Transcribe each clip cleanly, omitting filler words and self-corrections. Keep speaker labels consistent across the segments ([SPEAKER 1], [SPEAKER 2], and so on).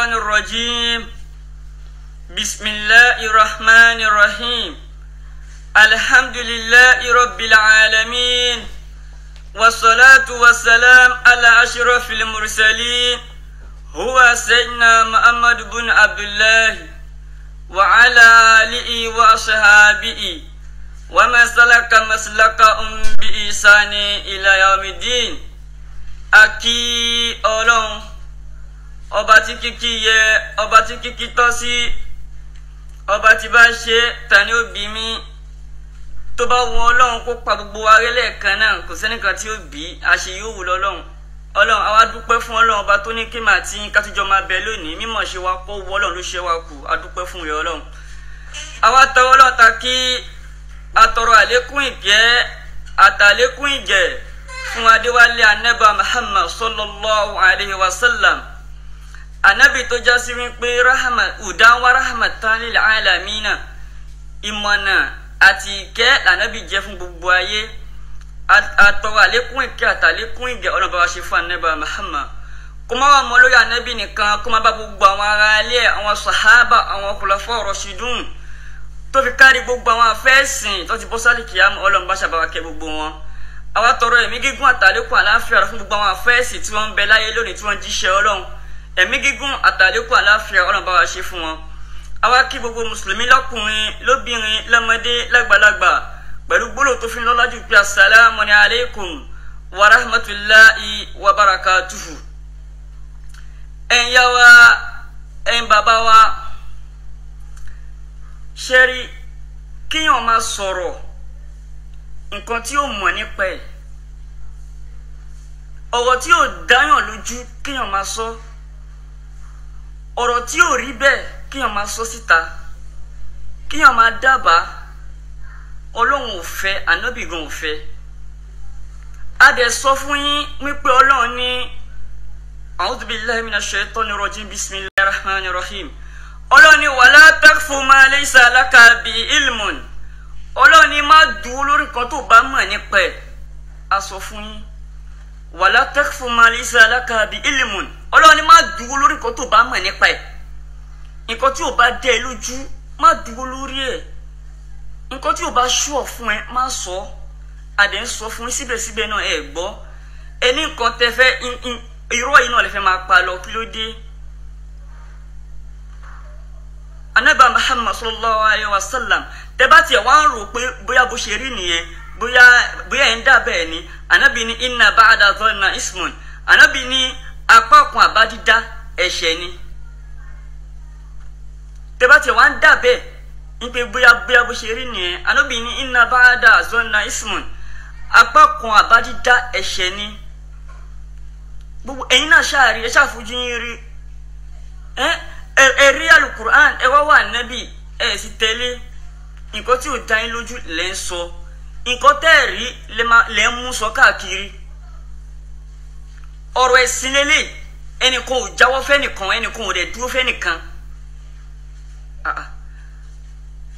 [SPEAKER 1] الشيطان الرجيم بسم الله الرحمن الرحيم الحمد لله رب العالمين والصلاة والسلام على أشرف المرسلين هو سيدنا محمد بن عبد الله وعلى آله وأصحابه ومن سلك مسلكهم بإحسان إلى يوم الدين Aki Ọlọ́run ọba tí kíkí yẹ, ọba tí kíkí tọ́ sí, ọba tí bá ṣe tani ó bí mi tó bá wù Ọlọ́run kó pa gbogbo wa rẹ́ lẹ́ẹ̀kan náà, kò sẹ́nìkan tí ó bí àṣẹ yóò wù lọ́lọ́run. Ọlọ́run àwa dúpẹ́ fún Ọlọ́run ọba tó ní kí màá tí kátújọ máa bẹ lónìí, mímọ̀ ṣe wa kó wù Ọlọ́run ló ṣe wa kù, a dúpẹ́ fún rẹ̀ Ọlọ́run. Àwa tọrọ Ọlọ́run ta kí atọrọ àlékún ìkẹ́ àtàlékún ìjẹ́ fún adéwálé anábà Muhammad sallallahu alayhi wa sallam, anábì tó já sí wípé hudan wa rahmatan lil alamina, ìmọ̀nà àti ìkẹ́ lànábì jẹ́ fún gbogbo ayé. Àtọrọ àlékún ìkẹ́ àtàlékún ìgẹ̀ ọ̀nà bá wa ṣe fún anábà Muhammad, kó má wà mọ́ lórí anábì nìkan, kó má bá gbogbo àwọn ará ilé, àwọn sàhábà, àwọn khulafa rashidun tó fi kárí gbogbo àwọn afẹ́sìn tó ti bọ́ sálì kìyàmù. Ọlọ́run bá ṣàbáwá kẹ́ gbogbo wọn. Àwa tọrọ ẹ̀mí gígùn àtàlékún àlàáfíà fún gbogbo àwọn afẹ́sìn tí wọ́n ń bẹ láyé lónìí tí wọ́n jíṣẹ́ Ọlọ́run. Ẹ̀mí gígùn àtàlékún àlàáfíà Ọlọ́run bá wa ṣe fún wọn. Àwa kí gbogbo mùsùlùmí lọ́kùnrin lóbìnrin lọ́mọdé lágbàlagbà pẹ̀lú gbólóhùn tó fi lọ́lá jù pé assalamu alaykum wa rahmatullahi wa barakatuhu. Ẹ̀yin yá wa, ẹ̀yin bàbá wa, ṣẹ́rí kíyàn máa sọ̀rọ̀ nǹkan tí ó mọ̀ nípa ẹ̀, ọ̀rọ̀ tí ó dáyàn lójú kíyàn máa sọ, ọ̀rọ̀ tí ó rí bẹ́ẹ̀ kíyàn máa sọ síta, kíyàn máa dábàá. Ọlọ́run ò fẹ́, ànábì gan ò fẹ́. A dẹ̀ sọ fún yín wípé Ọlọ́run ní a'udhu billahi minash shaitani rajim bismillahir rahmanir rahim. Ọlọ́run ní wala takfu ma laysa laka bi ilmun. Ọlọ́run ní má dúró lórí nǹkan tó bá mọ̀ nípa ẹ̀. A sọ fún yín wala takfu ma laysa laka bi ilmun. Ọlọ́run ní má dúró lórí nǹkan tó bá mọ̀ nípa ẹ̀. Nǹkan tí ò bá dẹ́ ẹ lójú má dúró lórí ẹ̀. Nǹkan tí ò bá ṣúọ̀ fún ẹ má sọ. Adẹ̀ ń sọ fún yín síbẹ̀síbẹ̀ náà ẹ gbọ́. Ẹni nǹkan tẹ fẹ́ irọ́ yìí náà lè fẹ́ máa pa lọ, kí ló dé? Ànábì Muhammad sallallahu alayhi wa sallam tẹ́ bá tiẹ̀ wá ń rò pé bóyá bó ṣe rí nìyẹn, bóyá ẹ̀ ń dà bẹ́ẹ̀ ni. Ànábì ní inna ba'da dhanna ismun. Ànábì ní apá kan àbádídá ẹ̀ṣẹ̀ ni. Tẹ́ bá tiẹ̀ wá ń dà bẹ́ẹ̀ ní pé bóyá bó ṣe rí nìyẹn. Ànábì ní inna ba'da dhanna ismun. Apá kan àbádídá ẹ̀ṣẹ̀ ni. Gbogbo ẹ̀yin náà ṣáàrí, ẹ ṣàfojú yín rí. Ẹ rí alukur'an, ẹ wá wà nábì, ẹ sì tẹ̀lé. Nǹkan tí ò dá yín lójú lẹ́ ń sọ, nǹkan tẹ́ ẹ̀ rí lẹ́ ń mú sọ káàkiri. Ọ̀rọ̀ ẹ̀sìn lélẹ̀, ẹnìkan ò jáwọ́ fẹ́nìkan, ẹnìkan ò dẹ̀ dúró fẹ́nìkan.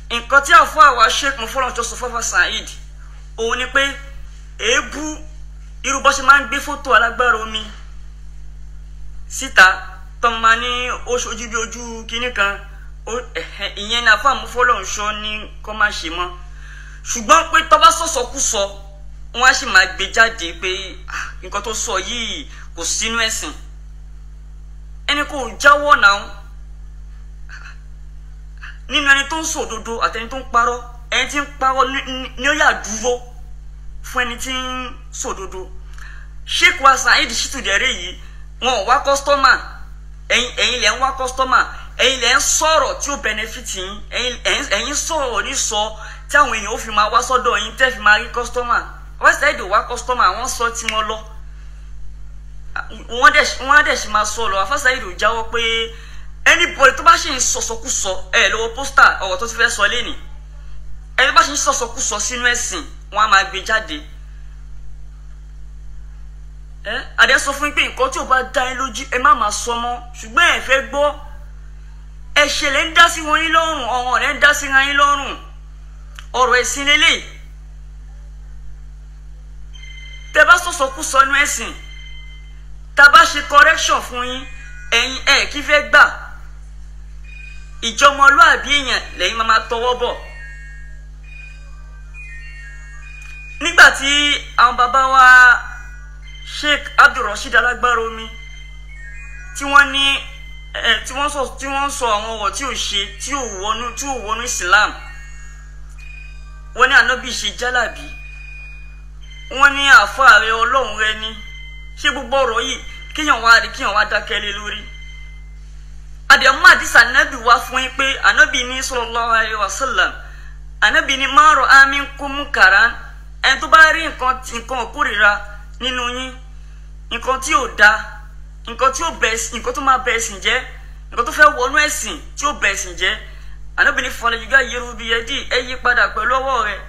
[SPEAKER 1] Nǹkan tí àfọ àwa Sheikh Mufọ́lọ́nṣọ́ sọ fọ́fà Saheed òun ni pé èébú irú bọ́ ṣe máa ń gbé fótó alágbára omi síta tọ́mọ ní ojú bí ojú kínní kan, ìyẹn ní àfọ Mufọ́lọ́nṣọ́ ní kọ́ máa ṣe mọ́. Ṣùgbọ́n pé tọ́ bá sọ̀sọ̀kúsọ wọ́n á sì máa gbé jáde pé nǹkan tó sọ yìí kò sínú ẹ̀sìn. Ẹni kò jáwọ́ náà nínú ẹni tó ń sọ òdodo àti ẹni tó ń parọ́. Ẹni tí ń parọ́ ni ó yà dúró fún ẹni tí ń sọ òdodo. Sheikh wa Saheed Shittu dẹ̀rẹ́ yìí wọn ò wá kọ́sítọ́mà, ẹ̀yin lẹ́ ń wá kọ́sítọ́mà, ẹ̀yin lẹ́ ń sọ̀rọ̀ tí ó benefit yín, ẹ̀yin sọ̀rọ̀ ní sọ tí àwọn èèyàn ó fi máa wá sọ́dọ̀ yín tẹ́ fi máa rí kọ́sítọ́mà. Wọ́n Saheed wá kọ́sítọ́mà, wọ́n sọ tí wọ́n lọ. Wọ́n á dẹ̀ ṣe máa sọ lọ. Àfá Saheed ò jáwọ́ pé anybody tó bá ṣe ń sọ̀sọ̀kúsọ lọ́wọ́ pósítà ọ̀rọ̀ tó ti fẹ́ sọ lẹ́nìí, ẹni bá ṣe ń sọ̀sọ̀kúsọ sínú ẹ̀sìn wọ́n á máa gbé jáde. Adé sọ fún yín pé nǹkan tí ò bá dá yín lójú ẹ má máa sọ mọ́, ṣùgbọ́n ẹ fẹ́ gbọ́. Ẹ̀ṣẹ̀ lẹ́ ń dá sí wọn yín lọ́rùn, ọ̀rọ̀ lẹ́ ń dá sí ra yín lọ́rùn. Ọ̀rọ̀ ẹ̀sìn lélẹ̀. Tẹ́ bá sọ̀sọ̀kúsọ nínú ẹ̀sìn, tá bá ṣe correction fún yín, ẹ̀yin kí fẹ́ gbà ìjọmọlúàbí èèyàn lẹ́yìn máa tọwọ́ bọ̀. nígbà tí àwọn bàbá wa Sheikh Abdulrasheed Alagbaromi tí wọ́n ní tí wọ́n sọ àwọn ọ̀rọ̀ tí ò ṣe tí ò wọnú Islam, wọ́n ní ànábì ṣe jálàbí, wọ́n ní àfáà rẹ Ọlọ́run rẹ ní, ṣé gbogbo ọ̀rọ̀ yìí kíyàn wá dákẹ́ lé lórí. àdèmú àdìsá ànábì wá fún yín pé ànábì ní sallallahu alaihi wasallam, ànábì ní ma ra'a minkum munkaran, ẹni tó bá rí nǹkan òkúrira nínú yín, nǹkan tí ò da, nǹkan tó máa bẹ ẹ̀sìn jẹ́, nǹkan tó fẹ́ wọnú ẹ̀sìn tí ó bẹ ẹ̀sìn jẹ́, ànábì ní falyughayyirhu biyadihi, ẹ yí padà pẹ̀lú ọwọ́ rẹ̀.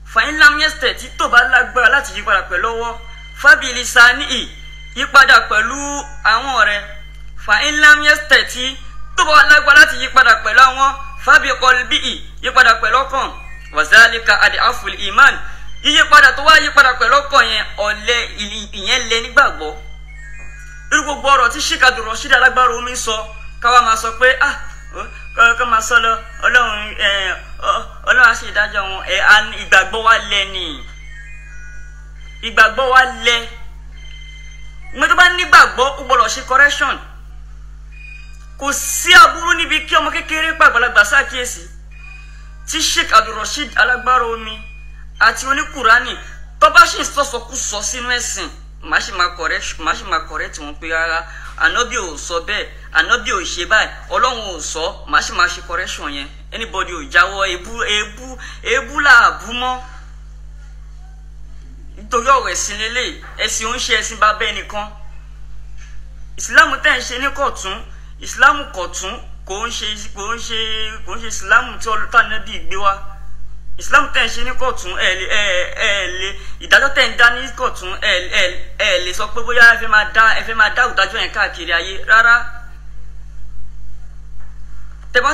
[SPEAKER 1] fa in lam yastati, tó bá lágbára láti yí padà pẹ̀lú ọwọ́, fa bilisanihi, yí padà pẹ̀lú ahọ́n rẹ̀. fa in lam yastati, tó bá lágbára láti yí padà pẹ̀lú ahọ́n, fa biqalbihi, yí padà pẹ̀lú ọkàn. wa zalika ad'aful iman, yíyí padà tó wá yí padà pẹ̀lú ọkàn yẹn ọ̀lẹ ìyẹn lẹ nígbàgbọ́. irú gbogbo ọ̀rọ̀ tí Sheikh Abdulrasheed Alagbaromi sọ káwa máa sọ pé ká máa sọ lọ Ọlọ́run á ṣe ìdájọ́ wọn, ìgbàgbọ́ wa lẹ ni, ìgbàgbọ́ wa lẹ. mo tó bá nígbàgbọ́ ó gbọ́dọ̀ ṣe correction. kò sí aburú níbi kí ọmọ kékeré pàgbàlagbà ṣàkíyèsí. tí Sheikh Abdulrasheed Alagbaromi àti oníkùránì tó bá ṣì ń sọ̀sọ̀kúsọ sínú ẹ̀sìn, màá ṣì máa correct wọn pé rárá ànábì ò sọ bẹ́ẹ̀, ànábì ò ṣe báyìí, Ọlọ́run ò sọ, màá ṣì máa ṣe correction yẹn. anybody ò jáwọ́ èébú làbú mọ́, nítorí ọ̀rọ̀ ẹ̀sìn lélẹ̀. ẹ̀sìn ò ń ṣe ẹ̀sìn bàbá ẹnìkan. ìsìlámù tẹ̀ ń ṣe ní kọ̀tún, ìsìlámù kọ̀tún kò ń ṣe ìsìlámù tí Ànábì gbé wá. ìsìlámù tẹ̀ ń ṣe ní kọ̀tún ìdájọ́ tẹ̀ ń dá ní kọ̀tún lè sọ pé bóyá ẹ fẹ́ máa dá ìdájọ́ yẹn káàkiri ayé rárá. tẹ́bá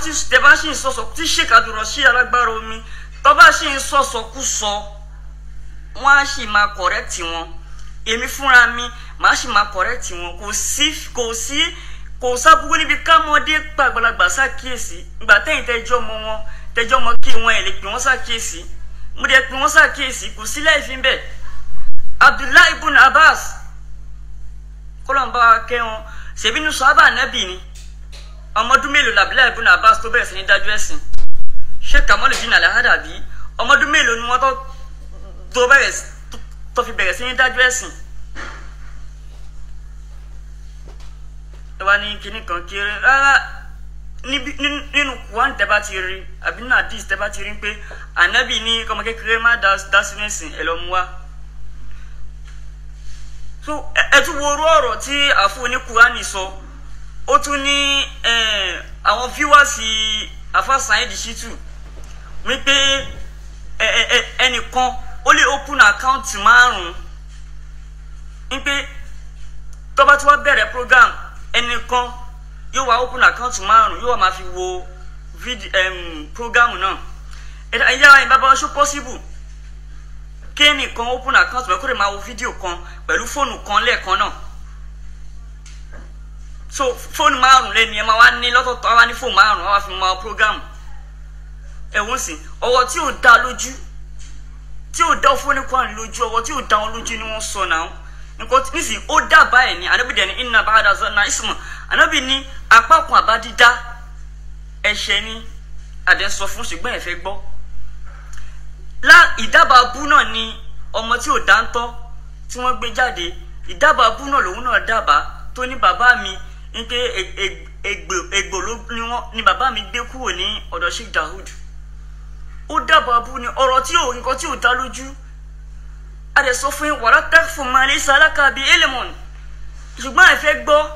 [SPEAKER 1] ṣì ń sọ̀sọ̀ tí Sheikh Abdulrasheed Alagbaromi tó bá ṣì ń sọ̀sọ̀kúsọ, wọ́n á sì máa correct wọn. èmi fúnra mi màá sì máa correct wọn. kò sábúgbó níbi kámọdé pàgbàlagbà ṣàkíyèsí. ìgbà tẹ́yìn tẹjọ́ mọ kí wọn ẹ̀ lè pè wọ́n ṣàkíyèsí, mo dẹ̀ pè wọ́n ṣàkíyèsí, kò sí láì fi ń bẹ̀. Abdullahi ibn Abbas kọlọmba kẹwọn ṣèbínú sọ́ábà nẹ́bì ni. ọmọdún mélòó Abdullahi ibn Abbas tó bẹ̀rẹ̀ sí ní dájú ẹ̀sìn? Sheikh Kamaluddin Al-Adabi ọmọdún mélòó ni wọ́n tó fi bẹ̀rẹ̀ sí ní dájú ẹ̀sìn? ẹ wá ní kíní kan kéré rárá. nínú Quran tẹ́ bá ti rí àbí nínú hadith tẹ́ bá ti rí pé ànábì ní kọ́mọ kékeré má dá sínú ẹ̀sìn, ẹ lọ mú wá. so ẹ tún wo orú ọ̀rọ̀ tí àfọ ní Quran sọ. ó tún ní àwọn viewers àfọ Saheed Shittu wípé ẹnìkan ó lè open account 5 wípé tó bá tí wọ́n bẹ̀rẹ̀ program ẹnìkan yóò wá open account 5 yóò wá máa fi wo program náà. ẹ̀yà wa ìbábá ṣó possible kí ẹnìkan open account kó lè máa wo fídíò kan pẹ̀lú fóònù kan lẹ́ẹ̀kan náà. so fóònù 5 lẹ́ni ẹ máa wá ní lọ́tọ̀ọ̀tọ̀ wá ní fóònù 5 wá fi máa program. ẹ̀wọ̀n sì ọwọ́ tí ò dá lójú, tí ò dá fóònù kan lójú, ọwọ́ tí ò dá wọn lójú ni wọ́n sọ náà. nǹkan nísìnyí ó dábàá ẹ̀ ní Ànábì dẹ̀ ní inna ba'da zanna ismun. Ànábì ní apá kan àbá dídá ẹ̀ṣẹ̀ ní àdẹ́sọ fún ṣùgbọ́n ẹ fẹ́ gbọ́. ìdábàá bú náà ni ọmọ tí ò dáńtọ́ tí wọ́n gbé jáde. ìdábàá bú náà lòun náà dábàá tó ní bàbá mi ní pé ègbò ni bàbá mi gbé kúrò ní ọ̀dọ̀ Sheikh Daud. ó dábàá bú ni ọ̀rọ̀ tí ò nǹkan tí ò dá lójú. àdẹ́sọ fún wala taqfu ma laysa laka bi ilmun. ṣùgbọ́n ẹ fẹ́ gbọ́.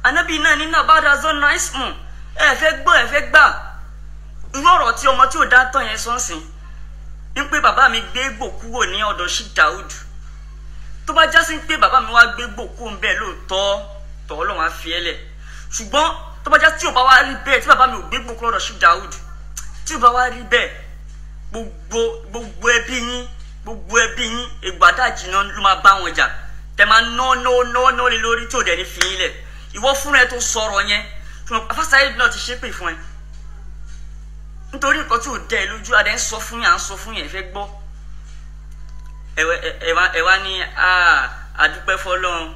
[SPEAKER 1] Ànábì náà nínú ba'da zanna ismun. ẹ fẹ́ gbọ́ ẹ fẹ́ gbà. irú ọ̀rọ̀ tí ọmọ tí ò dá tán yẹn sọ́nsìn ń pé bàbá mi gbé gbò kúrò ní ọ̀dọ̀ Sheikh Daud. tó bá já sí pé bàbá mi wá gbé gbò kúrò ń bẹ́ẹ̀ lóòótọ́ tọ́ Ọlọ́run á fi ẹ́ lẹ̀. ṣùgbọ́n tó bá já tí ò bá wá rí bẹ́ẹ̀ tí bàbá mi ò gbé gbò kúrò ọ̀dọ̀ Sheikh Daud, tí ò bá wá rí bẹ́ẹ̀ gbogbo ẹbí yín ìgbàdájì náà ló máa bá wọn jà. tẹ máa ná lé lórí tí ò dẹ̀ ní fi yín lẹ̀. ìwọ fúnra ẹ tó sọ̀rọ̀ yẹn fún Alfa Saheed náà ti ṣépè fún ẹ nítorí nǹkan tí ò dẹ ẹ lójú adé ń sọ fún yẹn à ń sọ fún yẹn fẹ́ gbọ́ ẹ wá ní àdúpẹ́ fọ́lọ́run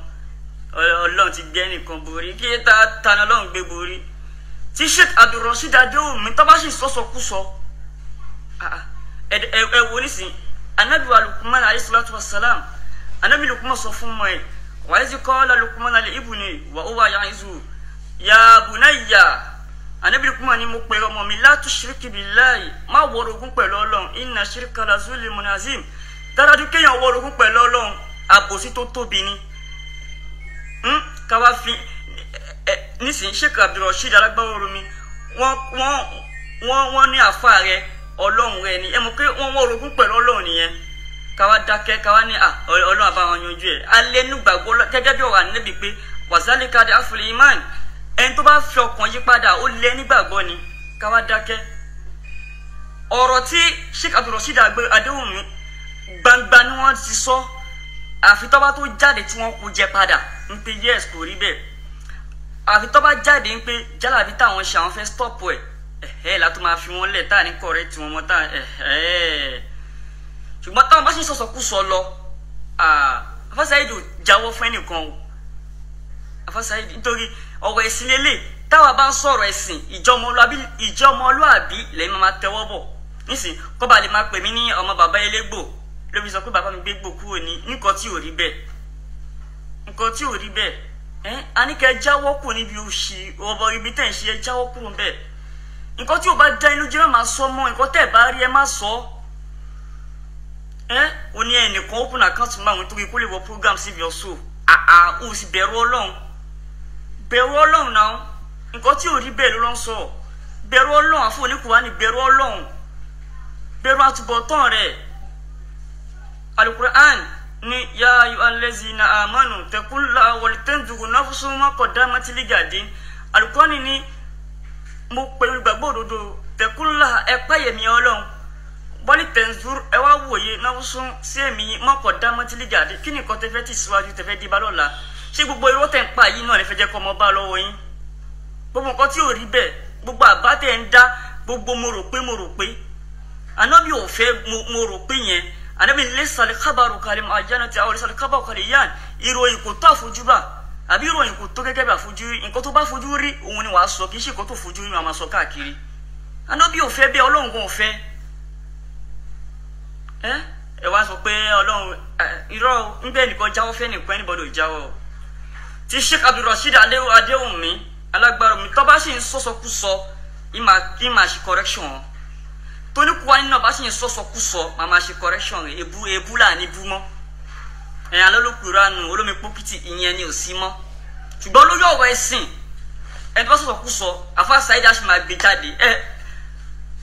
[SPEAKER 1] Ọlọ́run ti gbé ẹnìkan borí kí ta ni Ọlọ́run gbé borí tí Sheikh Abdulrasheed Adéwùmí tó bá sì sọsọkúsọ ẹ wo nísìn anabi wa Luqman alayhi salatu wa salam anabi Luqman sọ fún mọ́ ẹ wa izi qala Luqman li ibnihi wa huwa ya'izuhu ya bunayya anabi Luqman ni mo pe ọmọ mi la tushrik billahi má worogún pẹ̀lú Ọlọ́run inna shirka la zulmun azim dáradú kéèyàn worogún pẹ̀lú Ọlọ́run àbòsí tó tóbi ni káwá fi nísìnyí Sheikh Abdulrasheed Alágbáworumi wọ́n ní àfa rẹ Ọlọ́run rẹ ni ẹ mọ̀ pé wọ́n worogún pẹ̀lú Ọlọ́run nìyẹn káwá dákẹ́ káwá ní Ọlọ́run àbáwọn yanjú ẹ̀ alẹ́ nígbàgbọ́ gẹ́gẹ́ bí ọ̀rọ̀ Ànábì pé wazalika di aful iman ẹni tó bá fi ọkàn yí padà ó lé nígbàgbọ́ ni káwá dákẹ́ ọ̀rọ̀ tí Sheikh Abdulrasheed Adéwùmí gbangba ni wọ́n ti sọ àfi tó bá tó jáde tí wọ́n kó jẹ padà ń pé yes kò rí bẹ́ẹ̀ àfi tó bá jáde ń pé jálàbí táwọn ṣe àwọn fẹ́ stop ẹ̀ látó máa fi wọ́n lẹ̀ táà ní correct wọn mọ́ táà ṣùgbọ́n táwọn bá ṣe sọ̀sọ̀kú sọ lọ Alfa Saheed jáwọ́ fún ẹnìkan o Alfa Saheed nítorí ọ̀rọ̀ ẹ̀sìn lélẹ̀ táwa bá ń sọ̀rọ̀ ẹ̀sìn ìjọ ọmọlúàbí lẹ́yìn máa tẹ́wọ́ bọ̀ nísìn kọ́ba lè máa pè mí ní ọmọ bàbá elégbò ló fi sọ pé bàbá mi gbé gbò kúrò ní nǹkan tí ò rí bẹ́ẹ̀ a ní kẹ́ jáwọ́ kù níbi òṣì ọ̀bọ̀ ibi tẹ̀ ń ṣe ẹ jáwọ́ kúrò bẹ́ẹ̀ nǹkan tí ò bá dá inú jẹ́ máa sọ mọ́ nǹkan tẹ̀ bá rí ẹ má sọ ó ní ẹnìkan open account máa wọn torí kó lè wọ program síbi ọ̀ṣọ́ ó sì bẹ̀rù Ọlọ́run náà nǹkan tí ò rí bẹ́ẹ̀ ló lọ́ sọ bẹ̀rù Ọlọ́run àfọ oníkùwá ní bẹ̀rù Ọlọ́run bẹ̀rù àtúbọ̀tán rẹ̀ Al-Qur'an ni ya ayyuhallazina amanu taqullaha wal tanzur nafsun ma qaddamat ligadin Al-Qur'an ni mo pe olùgbàgbọ́ òdodo taqullaha ẹ páyà mi Ọlọ́run wal tanzur ẹ wá wòye nafsun sí èmi ma qaddamat ligadin kí ni nǹkan tẹ́ fẹ́ tì síwájú tẹ́ fẹ́ di bá lọ́la ṣé gbogbo irọ́ tẹ́ ń pa yìí náà lè fẹ́ jẹ́ kọ́ ọmọ bá lọ́wọ́ yín gbogbo nǹkan tí ò rí bẹ́ẹ̀ gbogbo àbá tẹ́ ń dá gbogbo mo rò pé Ànábì ò fẹ́ mo rò pé yẹn Ànábì lẹ́sàlẹ̀ kábàrò kalẹ̀ máa jẹ́ náà tí àwọn lẹ́sàlẹ̀ kábàrò kalẹ̀ yàn ìròyìn kò tó àfojúbà àbí ìròyìn kò tó gẹ́gẹ́ bí àfojú rí nǹkan tó bá fojú rí òun ni wàá sọ kì í ṣe nǹkan tó fojú rí máa sọ káàkiri Ànábì ò fẹ́ bẹ́ẹ̀ Ọlọ́run gan ò fẹ́ ẹ wá sọ pé Ọlọ́run irọ́ níbẹ̀ nìkan jáwọ́ fẹ́ nìkan anybody ò jáwọ́ tí Sheikh Abdulrasheed Adéwùmí Alágbáworumi tó bá sì ń sọ́sọ́kúsọ ìmà ṣe correction tóní kuwa nínú ọba sì ń sọ́sọ́kúsọ màmá ṣe correction rẹ̀ ebu là ní bú mọ́ ẹ̀yìn alólùkùrọ̀ nù olómi pókìtì ìyẹn ni ò sí mọ́ ṣùgbọ́n lórí ọ̀rọ̀ ẹ̀sìn ẹni tó bá sọ́sọ́kúsọ Alfa Saheed àṣì máa gbé jáde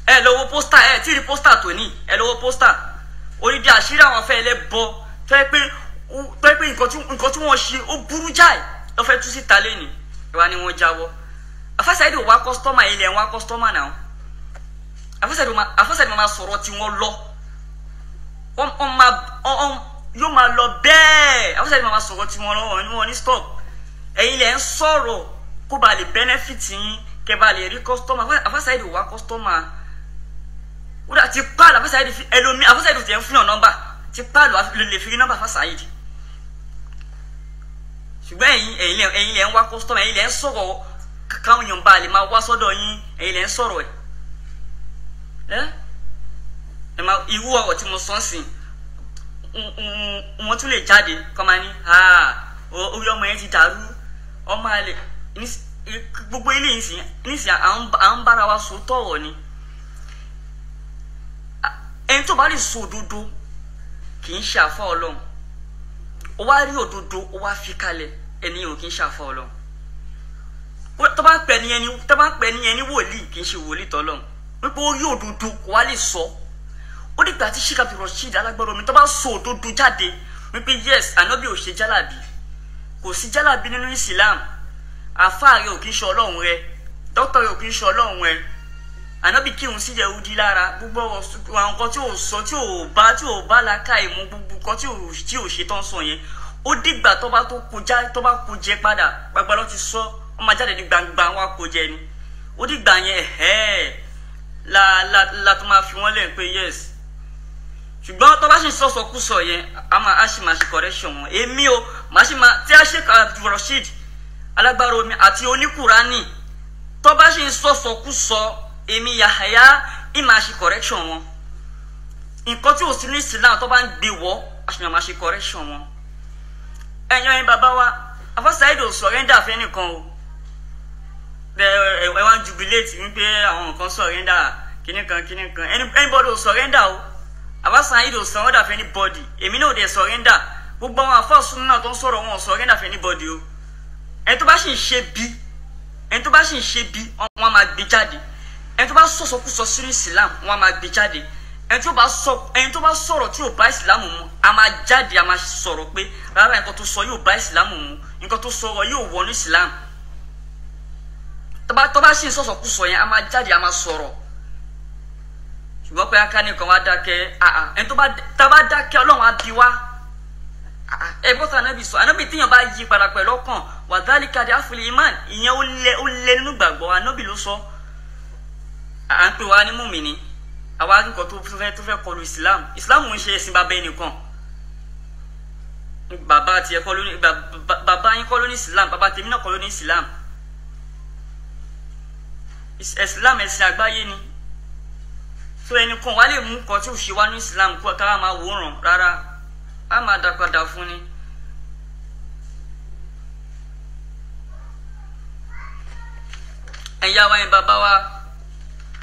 [SPEAKER 1] ẹ lọ́wọ́ pósítà tí ì rí pósítà tòní ẹ lọ́wọ́ pósítà onídìí àṣírí àwọn afẹ́ ẹlẹ́bọ fẹ́ pé nǹkan tí wọ́n ṣe ó burú jáì lọ́ fẹ́ tú síta lẹ́nìí ìwà ni wọ́n jáwọ́ Alfa Saheed ò wá kọ́sítọ́mà ilẹ̀ ń wá kọ́sítọ́mà náà Alfa Saheed máa sọ̀rọ̀ tí wọ́n lọ yóò máa lọ bẹ́ẹ̀ Alfa Saheed máa sọ̀rọ̀ tí wọ́n lọ wọ́n ní stop ẹ̀yin lẹ̀ ń sọ̀rọ̀ kó ba lè benefit yín kẹ́ ba lè rí kọ́sítọ́mà Alfa Saheed ò wá kọ́sítọ́mà ó dà ti pààlù Alfa Saheed ẹlòmí Alfa Saheed ti ẹ̀ ń fún yàn nọ́mbà ti pààlù lè fi rí nọ́mbà Alfa Saheed ṣùgbọ́n ẹ̀yin lẹ̀ ń wá kọ́sítọ́mà ẹ̀yin lẹ̀ ń sọ̀rọ̀ káwọn èèyàn bá lè máa wá sọ́dọ̀ yín ẹ̀yin lẹ̀ ń sọ̀rọ̀ ẹ máa irú ọ̀rọ̀ tí mo sọ sí wọ́n tún lè jáde kọ́ máa ní orí ọmọ yẹn ti dàrú ọmọ àlè gbogbo ilé nísìnyí à ń bára wa sọ tọ̀rọ̀ ni ẹni tó bá lè sọ òdodo kì í ṣe àfọ Ọlọ́run ó wá rí òdodo ó wá fi kalẹ̀ ẹni yẹn ò kì í ṣe àfọ Ọlọ́run tó bá ń pè ní ẹni wòlíì kì í ṣe wòlíì tọ́lọ́run wípé ó rí òdodo kò wá lè sọ ó dìgbà tí Sheikh Abdulrasheed Alágbáworumi tó bá sọ òdodo jáde wípé yes Ànábì ò ṣe jálàbí kò sí jálàbí nínú Islam àfáà rẹ ò kì í ṣe Ọlọ́run rẹ dókítà rẹ ò kì í ṣe Ọlọ́run rẹ Ànábì kírun sí Yẹhudi lára gbogbo àwọn nǹkan tí ò sọ tí ò bá làákàyè mu gbogbo nǹkan tí ò ṣe tán sọ yẹn ó dìgbà tó bá tó kó jẹ padà gbàgbà ló ti sọ ó máa jáde ní gbangba wá kó jẹ ni ó dìgbà yẹn la tó máa fi wọ́n lẹ̀ pé yes ṣùgbọ́n tó bá ṣe sọ̀sọ̀kúsọ yẹn a ṣì máa ṣe correction wọn èmi o màá ṣì máa tí a ṣe Rashid alágbára omi àti oníkùránì tó bá ṣe sọ̀sọ̀kúsọ èmi Yahaya ìmà ṣe correction wọn nǹkan tí ò sí ní Islam tó bá ń gbé wọ́ àṣìyàn máa ṣe correction wọn ẹ̀yin bàbá wa afọ́sáìdì ò surrender fẹ́ nìkan o ẹ wá ń jubilate wípé àwọn nǹkan surrender kíníkan anybody ò surrender o afọ́sáìdì ò surrender fẹ́ anybody èmi náà ò dẹ̀ surrender gbogbo àwọn afọ́sùn náà tó ń sọ̀rọ̀ wọn ò surrender fẹ́ anybody o ẹni tó bá sì ń ṣe bí wọn máa gbé jáde ẹni tó bá sọ̀sọ̀kúsọ sínú Islam wọn máa gbé jáde ẹni tó bá sọ̀rọ̀ tí ò bá Islam mu a máa jáde a máa sọ̀rọ̀ pé rárá nǹkan tó sọ yóò bá Islam mu nǹkan tó sọ̀rọ̀ yóò wọnú Islam tó bá sì ń sọ̀sọ̀kúsọ yẹn a máa jáde a máa sọ̀rọ̀ ṣùgbọ́n pé aká nìkan wá dákẹ́ ẹni tó bá dákẹ́ Ọlọ́run á bí wá ẹgbọ́n tó anábì sọ anábì tíyàn bá yí padà pẹ̀lú ọkàn wà dhalika da'ful iman ìyẹn ó lé nínú gbàgbọ́ anábì ló sọ à ń pè wá ní mùmìnì àwa nǹkan tó fẹ́ kọlu Islam ń ṣe ẹ̀sìn bàbá ẹnìkan bàbá tiẹ̀ kọ́ ló ní bàbá yín kọ́ ló ní Islam bàbá tèmi náà kọ́ ló ní Islam ẹ̀sìn àgbáyé ni so ẹnìkan wà lè mú nǹkan tí ò ṣe wá ní Islam kó ká máa wòran rárá a máa dá padà fún ni. ẹ̀yà wa yẹn bàbá wa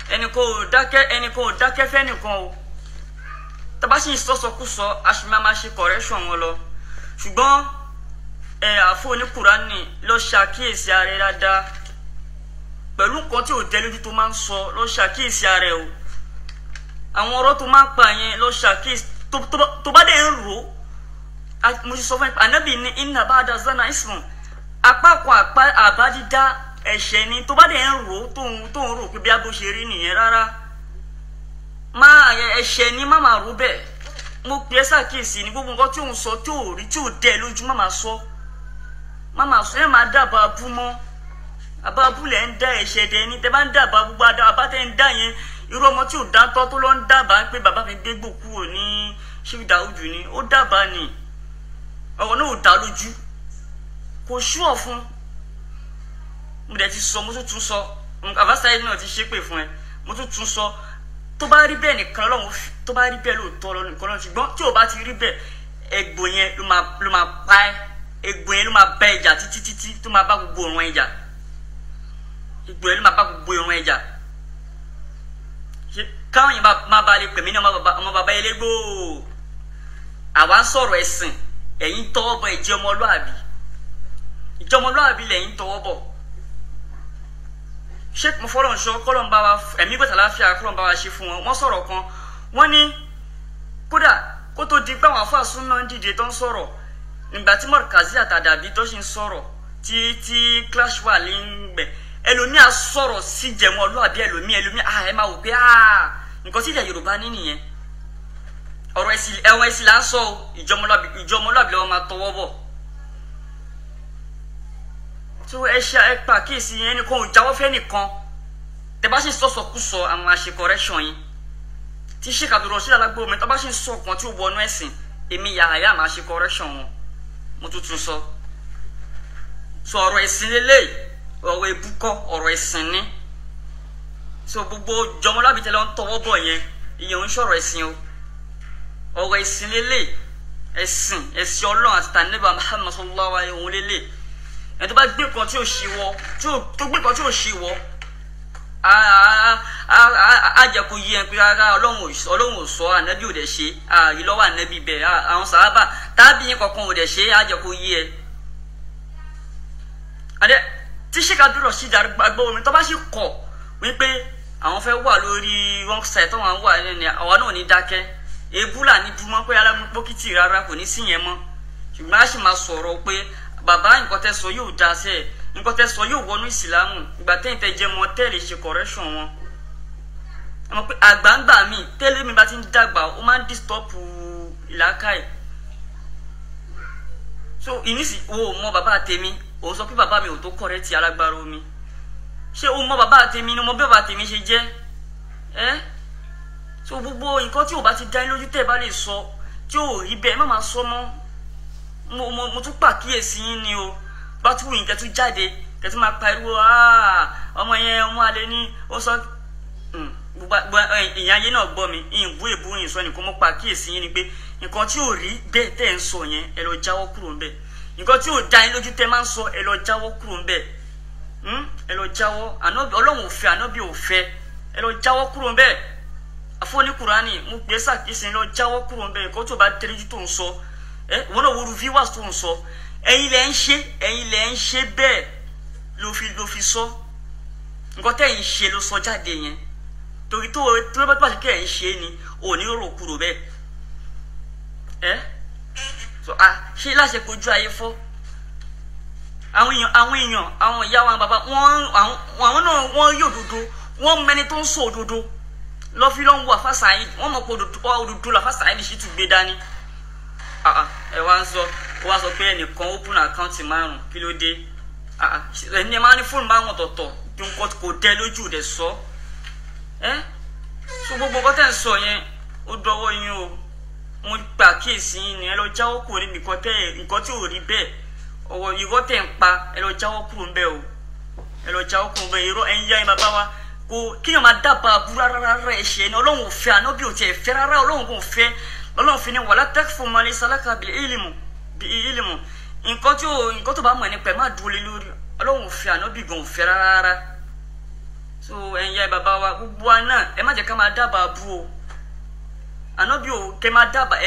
[SPEAKER 1] ẹnì kò dákẹ́ fẹ́ nìkan o tàbá sì ń sọ́sọkúsọ aṣùmọ́ máa ṣe correction wọn lọ ṣùgbọ́n àfọ oníkùránì lọ ṣàkíyèsí ààrẹ dáadáa pẹ̀lú nǹkan tí ò dé lójú tó máa ń sọ lọ ṣàkíyèsí ààrẹ o àwọn ọ̀rọ̀ tó máa ń pa yẹn lọ ṣàkíyèsí tó bá dé ń rò ó mo ti sọ fún ẹ ànábì ní inna ba'da zana ismun apá kan àbádídá ẹ̀ṣẹ̀ ni tó bá dé ń rò ó tó ń rò pé bí abó ṣe rí nìyẹn rárá ẹ̀ṣẹ̀ ni má máa rò bẹ́ẹ̀ mo pè é ṣàkíyèsí ní gbogbo nǹkan tí òun sọ tí ò rí tí ò dẹ lójú má máa sọ ẹ máa dábàá abú mọ́ abábú lẹ̀ ń dá ẹ̀ṣẹ̀ dẹ ní tẹ bá ń dábàá gbogbo abátẹ́ ń dá yẹn irú ọmọ tí ò dáńtọ́ tó lọ ń dábàá pé bàbá mi gbégbò kúrò ní Sheikh Daudu ni ó dábàá ni ọ̀rọ̀ náà ò dá lójú kò ṣúọ̀ fún mo dẹ̀ ti sọ mo tún sọ àbáṣáyé náà ti ṣépè fún ẹ mo tún sọ tó bá rí bẹ́ẹ̀ nìkan lọ́wọ́ tó bá rí bẹ́ẹ̀ lóòótọ́ lọ́wọ́ nìkan lọ́wọ́ ṣùgbọ́n tí ò bá ti rí bẹ́ẹ̀ egbò yẹn ló máa pa ẹ́ egbò yẹn ló máa bá ẹja títí tó máa bá gbogbo ọ̀run ẹja egbò yẹn ló máa bá gbogbo ọ̀run ẹja káwọn yẹn máa bá lè pè mí ní ọmọ bàbá elégbò àwa ń sọ̀rọ̀ ẹ̀sìn ẹ̀yin tọwọ́ bọ̀ ìjẹ́ ọmọlúàbí lẹ́yìn tọwọ́ bọ̀ sheikh mufọlọ́nṣọ́ kọ́lọ́mbà wa ẹ̀mí gbẹ̀tà láfíà kọ́lọ́mbà wa ṣe fún wọn wọ́n sọ̀rọ̀ kan wọ́n ní kódà kó tó di pé àwọn afáàsùn náà ń dìde tó ń sọ̀rọ̀ nígbà tí Markazi àtàdàbí tó ṣe ń sọ̀rọ̀ tí clash wà lẹ́gbẹ̀ẹ́ ẹlòmíà sọ̀rọ̀ sí jẹmọlúàbí ẹlòmíà ẹ máa wò pé nǹkan tí ilẹ̀ Yorùbá ní nìyẹn ọ̀rọ̀ ẹ̀sìn là ń sọ ìjọmọlúàbí lọ́wọ́ máa tọwọ́ bọ̀ tó ẹ pa kíyèsí yẹn nìkan ò jáwọ́ fẹ́ nìkan tẹ bá ṣe sọ̀sọ̀kúsọ àwọn àṣẹ correction yìí tí Sheikh Abdulrasheed Alagbowumi tó bá ṣe sọ kan tí ó wọnú ẹ̀sìn èmi Yahaya máa ṣe correction wọn mo tuntun sọ ọ̀rọ̀ ẹ̀sìn lélẹ́yìí ọ̀rọ̀ ebúkọ́ ọ̀rọ̀ ẹ̀sìn ní so gbogbo jọmọlábí tẹ́lẹ̀ ń tọwọ́ bọ̀ yẹn ìyẹn ń sọ̀rọ̀ ẹ̀sìn o ọ̀rọ̀ ẹ̀sìn lélẹ́yìí ẹ̀sìn Ọlọ́run àti tànẹ́bà Muhammad sallallahu alaihi wa lélẹ́yìí ẹni tó bá gbé kan tí ò ṣì wọ tó gbé kan tí ò ṣì wọ á jẹ́ kó yé ẹ pé rárá Ọlọ́run ò sọ ànábì ò dẹ̀ ṣe àrí lọ́wọ́ ànábì bẹ́ẹ̀ àwọn sàhábà tábì yín kankan ò dẹ̀ ṣe á jẹ́ kó yé ẹ. àdé tí Sheikh Abdulrasheed Alagbowumi tó bá sì kọ̀ wípé àwọn fẹ́ wà lórí wrong side tó wọn wà ní àwọn náà ní dákẹ́ ebúlà ní dúmọ́ pé alámúpókìtì rárá kò ní sí yẹn mọ́ ṣùgbọ́n a sì máa sọ̀rọ̀ pé bàbá nǹkan tẹ́ sọ yóò dá sẹ́ẹ̀ nǹkan tẹ́ sọ yóò wọnú ìsìlámù ìgbà tẹ́yìn tẹ́ jẹ́ mọ́ tẹ́lẹ̀ ṣe correction wọn. ẹ mọ̀ pé àgbàǹgbà mi tẹ́lẹ̀ mi bá ti ń dàgbà ó máa ń disturb ìlàkàì so ìnísì o mọ bàbá tèmi o sọ pé bàbá mi ò tó correct alágbára omi ṣé o mọ bàbá tèmi ni mo bí bàbá tèmi ṣe jẹ́ so gbogbo nǹkan tí o bá ti dá lójú tẹ́ bá lè sọ tí o rí bẹ́ẹ̀ má máa sọ mọ́ mo tún pàkíyèsí yín ni o bá tún wù kẹ́ tún jáde kẹ́ tún máa pariwo ọmọ yẹn ọmọ alẹ́ ní ó sọ gbogbo ìyá ayé náà gbọ́ mi ìbú èbú ìsọ nìkan mo pàkíyèsí yín ni pé nǹkan tí ò rí bẹ́ẹ̀ tẹ́ ń sọ yẹn ẹ lọ jáwọ́ kúrò ń bẹ̀ nǹkan tí ò dá yín lójú tẹ́ máa ń sọ ẹ lọ jáwọ́ kúrò ń bẹ̀ ẹ lọ jáwọ́ ọlọ́run ò fẹ́ ànábì ò fẹ́ ẹ lọ jáwọ́ kúrò ń bẹ̀ àfọwọ́ní kùránì mo gbé sàkíyèsí lọ jáwọ́ kúrò ń bẹ̀ nǹkan tó bá tẹ́lẹ́jú tó ń sọ wọn náà wọ́n viewers tó ń sọ ẹ̀yin lẹ́ ń ṣe bẹ́ẹ̀ ló fi sọ nǹkan tẹ́ ń ṣe ló sọ jáde yẹn torí tó bá tó bá ṣe kẹ́ ẹ̀ ń ṣe ni ò ní rò kúrò bẹ́ẹ̀ so ṣé láṣẹ kojú ayé fọ́ àwọn èèyàn àwọn ìyá wa bàbá àwọn náà wọ́n rí òdodo wọ́n mẹni tó ń sọ òdodo lọ́fí lọ́n wọ àfàsàyìn wọ́n mọ̀ pé òdodo làfàsàyìn lè ṣì tún gbé dání ẹ wá sọ pé ẹnìkan open account 5 kí ló dé ẹni ẹ máa ní fóònù márùn ọ̀tọ̀ọ̀tọ̀ tí nǹkan kò dẹ lójú rẹ̀ sọ so gbogbo nǹkan tẹ̀ ń sọ yẹn ó dọwọ́ yín o mo gbà kíyèsí yín ni ẹ lọ jáwọ́ kúrò níbi nǹkan tí ò rí bẹ́ẹ̀ ọwọ́ irọ́ tẹ̀ ń pa ẹ lọ jáwọ́ kúrò ńbẹ̀ o ẹ lọ jáwọ́ kúrò ńbẹ̀ irọ́ ẹ̀yin yá ẹ bàbá wa kò kíyàn máa dábàá burú rárá ẹ̀ṣẹ̀ ni ọlọ́run ò fẹ́ ànábì ò tiẹ̀ fẹ́ rárá ọlọ́run kò fẹ́ ọlọ́run fi ni wala takfu ma laysa laka bi ilmu nǹkan tó bá mọ̀ nípa ẹ̀ má dúró lé lórí ọlọ́run ò fẹ́ ànábì gan ò fẹ́ rárá so ẹ̀yin yá ẹ bàbá wa gbogbo wa náà ẹ má jẹ́ ká máa dábàá bú o ànábì ò kẹ́ máa dábàá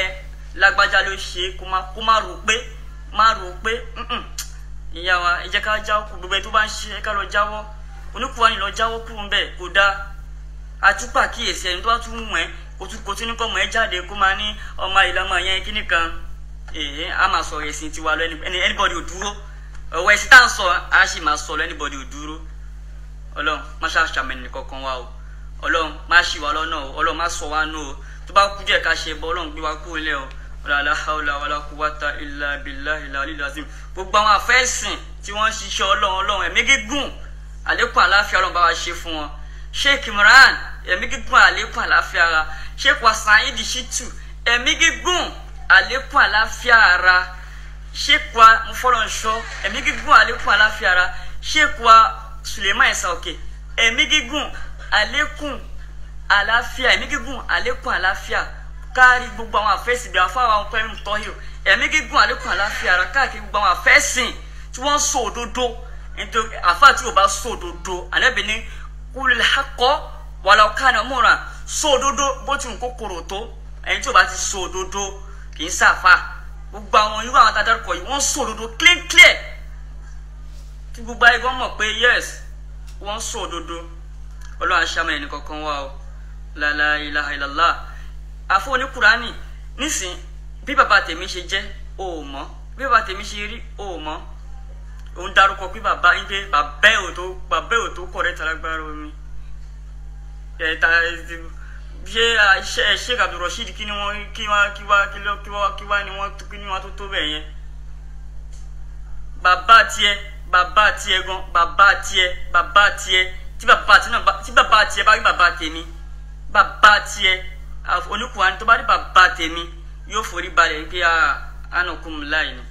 [SPEAKER 1] lágbájá ló ṣe kó má rò pé ìyá wa ẹ jẹ́ ká jáwọ́ kú gbogbo ẹ tó bá ń ṣe ẹ ká lọ jáwọ́ oníkùwà ni lọ jáwọ́ kúrò ń bẹ̀ kó dáa àtúpà kíyèsí ẹni tó bá tún mọ̀ ẹ́ kò tún ní kọ́ mọ̀ ẹ́ jáde kó máa ní ọmọ ìlànà yẹn kíní kan a máa sọ ẹ̀sìn tiwa lọ anybody ò dúró ọ̀wọ́ ẹ̀sìn tá à ń sọ a sì máa sọ lọ anybody ò dúró ọlọ́run má ṣàṣàmẹ́ni kankan wa o ọlọ́run má ṣì wá lọ́nà o ọlọ́run má sọ wá nù o tó bá kú díẹ̀ ká ṣe bọ́ ọlọ́run gbé wa kúrò lẹ́ o la hawla wala quwwata illa billahi al-aliyyil azim gbogbo àwọn àfẹ́sìn tí wọ́n ń ṣiṣẹ́ ọlọ́run ẹ̀mí gígùn àlékún àláfíà ọlọ́run bá wa ṣe fún wọn Sheikh Imran ẹ̀mí gígùn àlékún àláfíà ara Sheikh wa Saheed Shittu ẹ̀mí gígùn àlékún àláfíà ara Sheikh wa Mufọlọ́nṣọ́ ẹ̀mí gígùn àlékún àláfíà ara Sheikh wa Suleiman Ẹ̀sàòkè ẹ̀mí gígùn àlékún àláfíà ẹ̀mí gígùn àlékún àláfíà kárí gbogbo àwọn àfẹ́sìn bí afáwọn àwọn pẹ́ẹ́mù tọ́hìrò ẹ̀mí gígùn àlékún àláfíà ara káàkiri gbogbo àwọn àfẹ́sìn tí wọ́n ń sọ òdodo nítorí àfáà tí ò bá sọ òdodo ànábì ní qulil haqqa walau kana murran sọ òdodo bó ti ń kókòrò tó ẹni tí ò bá ti sọ òdodo kì í sàfà gbogbo àwọn irú àwọn tàdárúkọ yìí wọ́n sọ òdodo clear tí gbogbo ayé gan mọ̀ pé yes wọ́n sọ òdodo ọlọ́run aṣáájú ẹni kankan wá o la ilaha illallah àfọ oníkùránì nísìn bí bàbá tèmi ṣe jẹ́ o mọ̀ bí bàbá tèmi ṣe rí o mọ̀ òun dárúkọ pé bàbá yín pé bàbá ò tó correct alágbára omi ṣe Sheikh Abdul Rasheed kí ni wọ́n kí wá tó bẹ́ẹ̀ yẹn bàbá tiẹ̀ gan bàbá tiẹ̀ tí bàbá tiẹ̀ bá rí bàbá tèmi bàbá tiẹ̀ oníkùnrin tó bá rí bàbá tèmi yóò forí balẹ̀ pé ànàkùn láì ní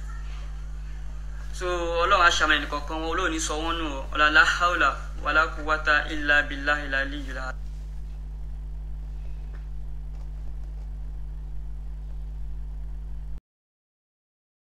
[SPEAKER 1] so ọlọ́run aṣàmì ẹnì kọ̀ọ̀kan wọn olóòní sọ wọ́n nù ọ̀làlá haúlà wàlá quwwata illa billahi al-aliyyil azim.